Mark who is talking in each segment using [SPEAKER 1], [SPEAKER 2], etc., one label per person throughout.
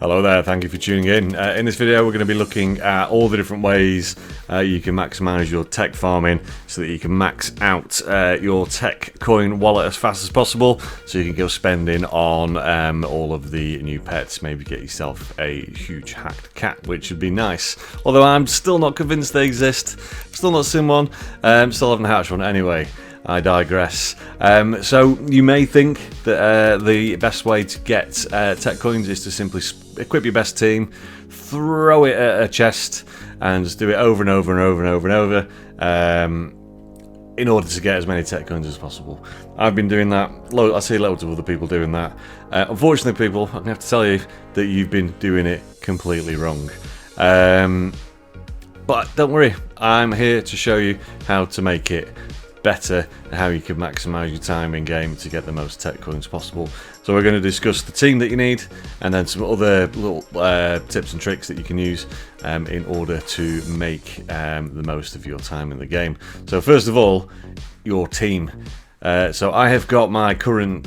[SPEAKER 1] Hello there, thank you for tuning in. In this video we're going to be looking at all the different ways you can maximise your tech farming so that you can max out your tech coin wallet as fast as possible, so you can go spending on all of the new pets. Maybe get yourself a huge hacked cat, which would be nice. Although I'm still not convinced they exist. Still not seen one, still haven't hatched one. Anyway, I digress. So you may think that the best way to get tech coins is to simply equip your best team, throw it at a chest, and just do it over and over and over and over and over in order to get as many tech coins as possible. I've been doing that. I see loads of other people doing that. Unfortunately, people, I'm going to have to tell you that you've been doing it completely wrong. But don't worry, I'm here to show you how to make it better and how you can maximise your time in game to get the most tech coins possible. So we're going to discuss the team that you need, and then some other little tips and tricks that you can use in order to make the most of your time in the game. So first of all, your team. So I have got my current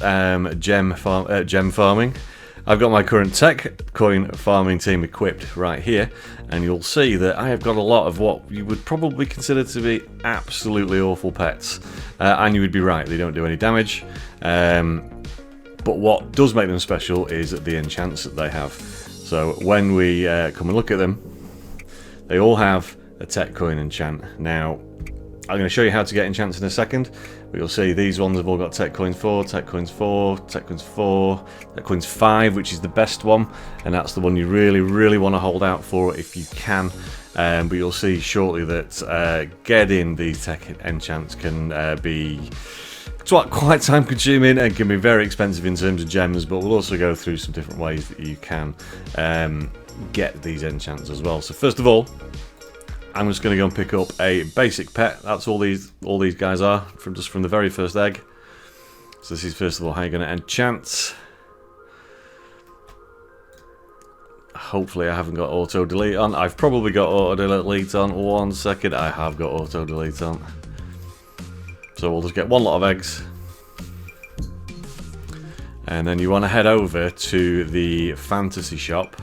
[SPEAKER 1] gem farming. I've got my current tech coin farming team equipped right here, and you'll see that I have got a lot of what you would probably consider to be absolutely awful pets, and you would be right, they don't do any damage, but what does make them special is the enchants that they have. So when we come and look at them, they all have a tech coin enchant. Now I'm going to show you how to get enchants in a second, but you'll see these ones have all got tech coins 4, tech coins 4, tech coins 4, tech coins 5, which is the best one, and that's the one you really want to hold out for if you can. But you'll see shortly that getting these tech enchants can be quite time consuming and can be very expensive in terms of gems, but we'll also go through some different ways that you can get these enchants as well. So first of all, I'm just going to go and pick up a basic pet. That's all these guys are from the very first egg. So this is first of all how you're going to enchant. Hopefully I haven't got auto delete on. I've probably got auto delete on. 1 second, I have got auto delete on. So we'll just get one lot of eggs, and then you want to head over to the fantasy shop.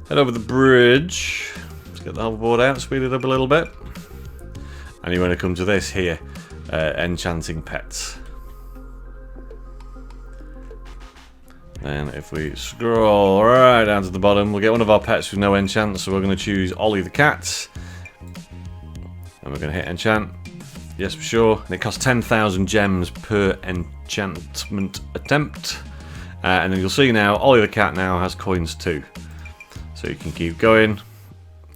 [SPEAKER 1] Head over the bridge, let's get the hoverboard out, speed it up a little bit, and you want to come to this here, enchanting pets. And if we scroll right down to the bottom, we'll get one of our pets with no enchant, so we're going to choose Ollie the cat, and we're going to hit enchant, yes for sure, and it costs 10,000 gems per enchantment attempt, and then you'll see now Ollie the cat now has coins 2. So you can keep going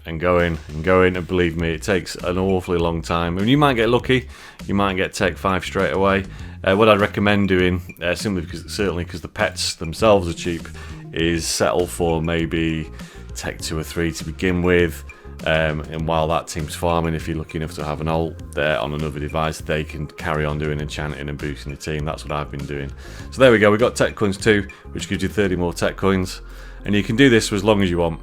[SPEAKER 1] and going and going, and believe me, it takes an awfully long time. I mean, you might get lucky, you might get tech 5 straight away. What I'd recommend doing, simply because the pets themselves are cheap, is settle for maybe tech 2 or 3 to begin with. And while that team's farming, if you're lucky enough to have an ult there on another device, they can carry on doing enchanting and boosting the team. That's what I've been doing. So there we go, we've got tech coins 2, which gives you 30 more tech coins. And you can do this for as long as you want,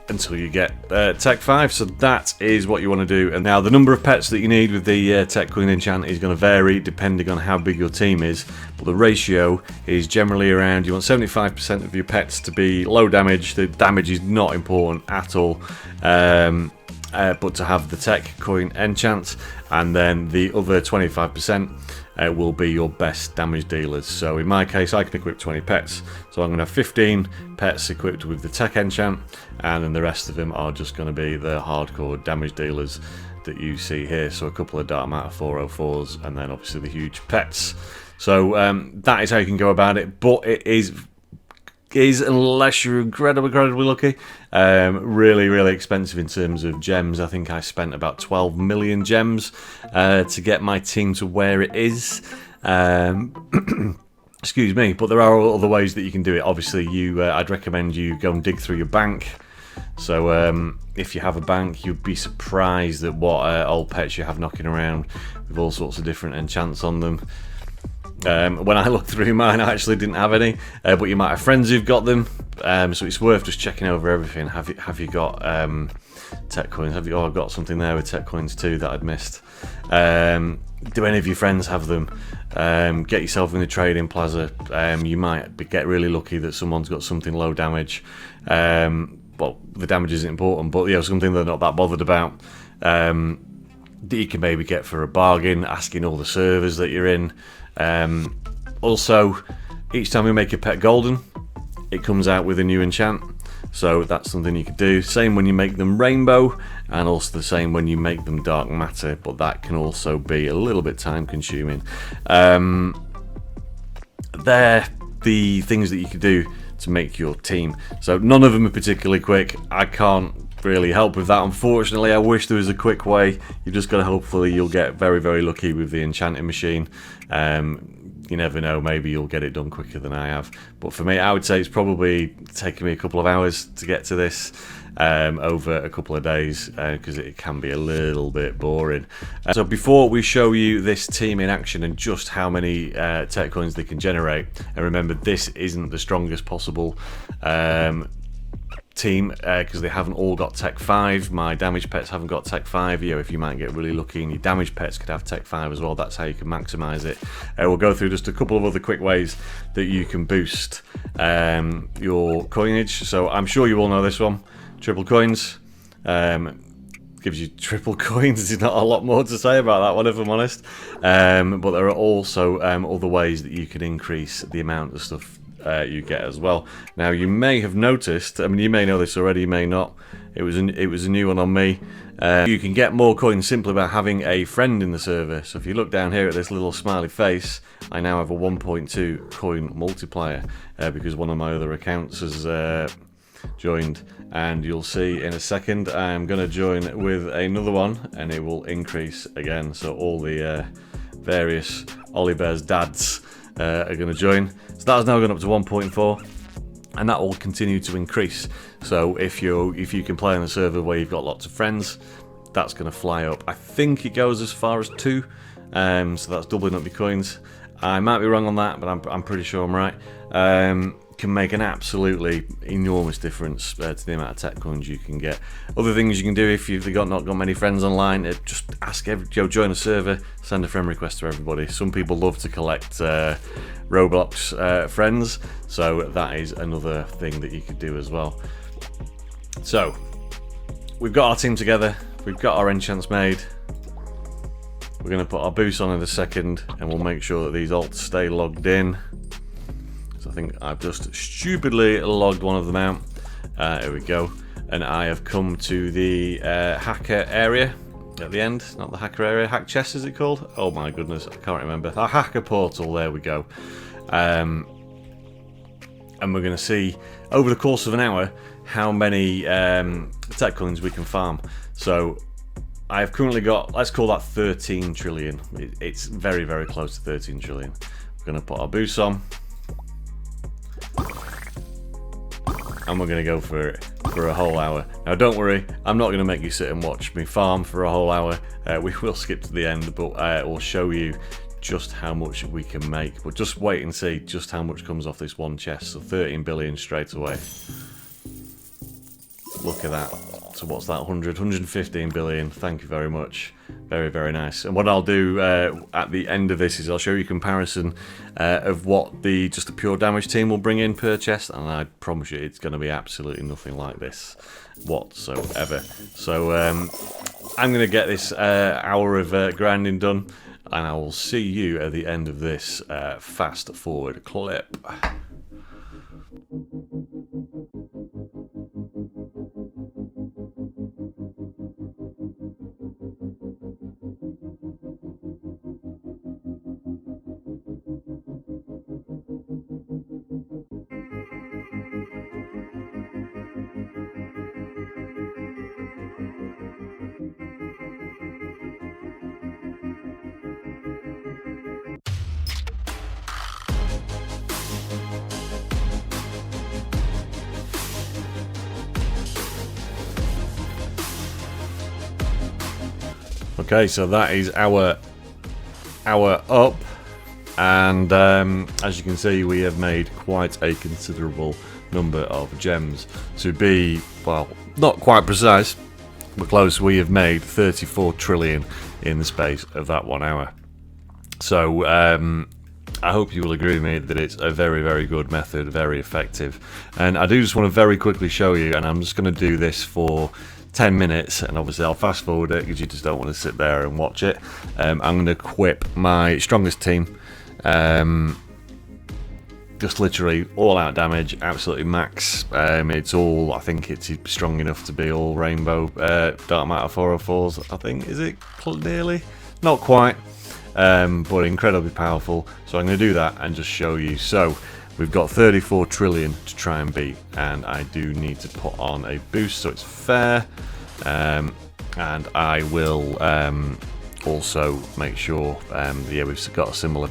[SPEAKER 1] until you get tech 5. So that is what you want to do. And now the number of pets that you need with the tech coin enchant is going to vary depending on how big your team is, but the ratio is generally around, you want 75% of your pets to be low damage. The damage is not important at all, but to have the tech coin enchant, and then the other 25% will be your best damage dealers. So in my case, I can equip 20 pets, so I'm going to have 15 pets equipped with the tech enchant, and then the rest of them are just going to be the hardcore damage dealers that you see here. So a couple of dark matter 404s, and then obviously the huge pets. So that is how you can go about it, but it is, unless you're incredibly lucky, really expensive in terms of gems. I think I spent about 12 million gems to get my team to where it is. Excuse me, but there are other ways that you can do it. Obviously, I'd recommend you go and dig through your bank. So if you have a bank, you'd be surprised at what old pets you have knocking around with all sorts of different enchants on them. When I looked through mine, I actually didn't have any, but you might have friends who've got them, so it's worth just checking over everything. Have you got tech coins. Have you? Oh, I've got something there with tech coins too that I'd missed. Do any of your friends have them? Get yourself in the trading plaza. You might get really lucky that someone's got something low damage. Well, the damage isn't important, but something they're not that bothered about. That you can maybe get for a bargain, asking all the servers that you're in. Also, each time we make a pet golden, it comes out with a new enchant. So that's something you could do. Same when you make them rainbow, and also the same when you make them dark matter, but that can also be a little bit time consuming. They're the things that you could do to make your team. So none of them are particularly quick. I can't really help with that, unfortunately. I wish there was a quick way. You just got to hopefully you'll get very, very lucky with the enchanting machine. You never know, maybe you'll get it done quicker than I have. But for me, I would say it's probably taken me a couple of hours to get to this, over a couple of days, because it can be a little bit boring. So before we show you this team in action and just how many tech coins they can generate, and remember this isn't the strongest possible team, because they haven't all got tech 5. My damage pets haven't got tech 5. If you might get really lucky and your damage pets could have tech 5 as well, that's how you can maximize it. We'll go through just a couple of other quick ways that you can boost your coinage. So I'm sure you all know this one. Triple coins gives you triple coins. There's not a lot more to say about that one, if I'm honest. But there are also other ways that you can increase the amount of stuff you get as well. Now you may have noticed, I mean you may know this already, you may not, it was a new one on me. You can get more coins simply by having a friend in the server. So if you look down here at this little smiley face, I now have a 1.2 coin multiplier, because one of my other accounts has joined, and you'll see in a second I'm going to join with another one and it will increase again. So all the various Ollie Bear's dads are going to join. So that's now gone up to 1.4, and that will continue to increase. So if you can play on a server where you've got lots of friends, that's going to fly up. I think it goes as far as 2, so that's doubling up your coins. I might be wrong on that, but I'm pretty sure I'm right. Can make an absolutely enormous difference to the amount of tech coins you can get. Other things you can do if you've not got many friends online, just ask join a server, send a friend request to everybody. Some people love to collect Roblox friends, so that is another thing that you could do as well. So we've got our team together, we've got our enchants made. We're going to put our boost on in a second, and we'll make sure that these alts stay logged in. I think I've just stupidly logged one of them out. Here we go. And I have come to the hacker area at the end. Not the hacker area, hack chest is it called? Oh my goodness, I can't remember. Our hacker portal, there we go. And we're going to see over the course of an hour how many tech coins we can farm. So I've currently got, let's call that 13 trillion. It's very, very close to 13 trillion. We're going to put our boosts on. And we're going to go for it for a whole hour. Now don't worry, I'm not going to make you sit and watch me farm for a whole hour. We will skip to the end, but we'll show you just how much we can make. But just wait and see just how much comes off this one chest. So 13 billion straight away. Look at that. So what's that? 115 billion. Thank you very much. Very, very nice. And what I'll do at the end of this is I'll show you a comparison of what just the pure damage team will bring in per chest, and I promise you it's going to be absolutely nothing like this whatsoever. So I'm going to get this hour of grinding done, and I will see you at the end of this fast forward clip. Okay, so that is our up, and as you can see, we have made quite a considerable number of gems. To be, well, not quite precise, we're close. We have made 34 trillion in the space of that 1 hour. So I hope you will agree with me that it's a very, very good method, very effective. And I do just want to very quickly show you, and I'm just going to do this for 10 minutes, and obviously I'll fast forward it because you just don't want to sit there and watch it. I'm going to equip my strongest team. Just literally all out damage, absolutely max. It's all, I think it's strong enough to be all rainbow dark matter 404s, I think. Is it nearly? Not quite, but incredibly powerful. So I'm going to do that and just show you. So we've got 34 trillion to try and beat, and I do need to put on a boost so it's fair. And I will also make sure, yeah, we've got a similar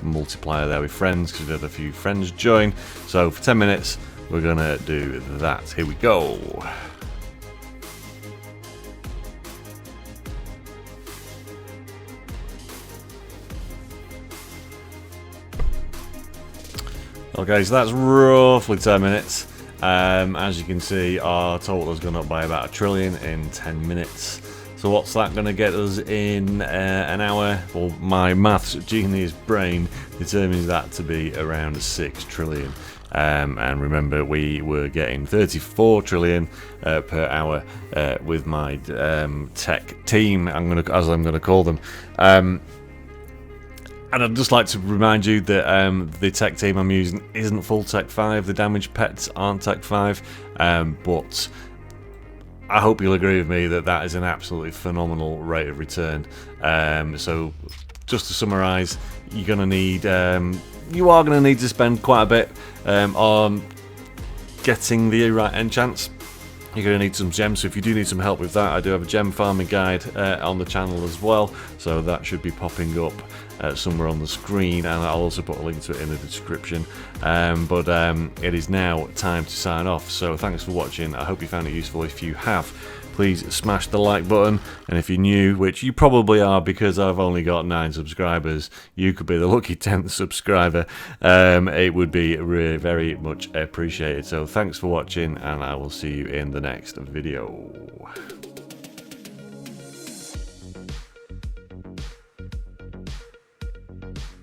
[SPEAKER 1] multiplier there with friends because we've had a few friends join. So for 10 minutes, we're gonna do that. Here we go. Okay, so that's roughly 10 minutes. As you can see, our total has gone up by about 1 trillion in 10 minutes. So what's that going to get us in an hour? Well, my maths genius brain determines that to be around 6 trillion. And remember, we were getting 34 trillion per hour with my tech team, as I'm going to call them. And I'd just like to remind you that the tech team I'm using isn't full Tech 5. The damage pets aren't Tech 5, but I hope you'll agree with me that that is an absolutely phenomenal rate of return. So just to summarise, you're going to need, you are going to need to spend quite a bit on getting the right enchants. You're going to need some gems, so if you do need some help with that, I do have a gem farming guide on the channel as well, so that should be popping up somewhere on the screen, and I'll also put a link to it in the description. But it is now time to sign off, so thanks for watching. I hope you found it useful. If you have, please smash the like button, and if you're new, which you probably are because I've only got 9 subscribers, you could be the lucky 10th subscriber. It would be really very much appreciated. So thanks for watching, and I will see you in the next video.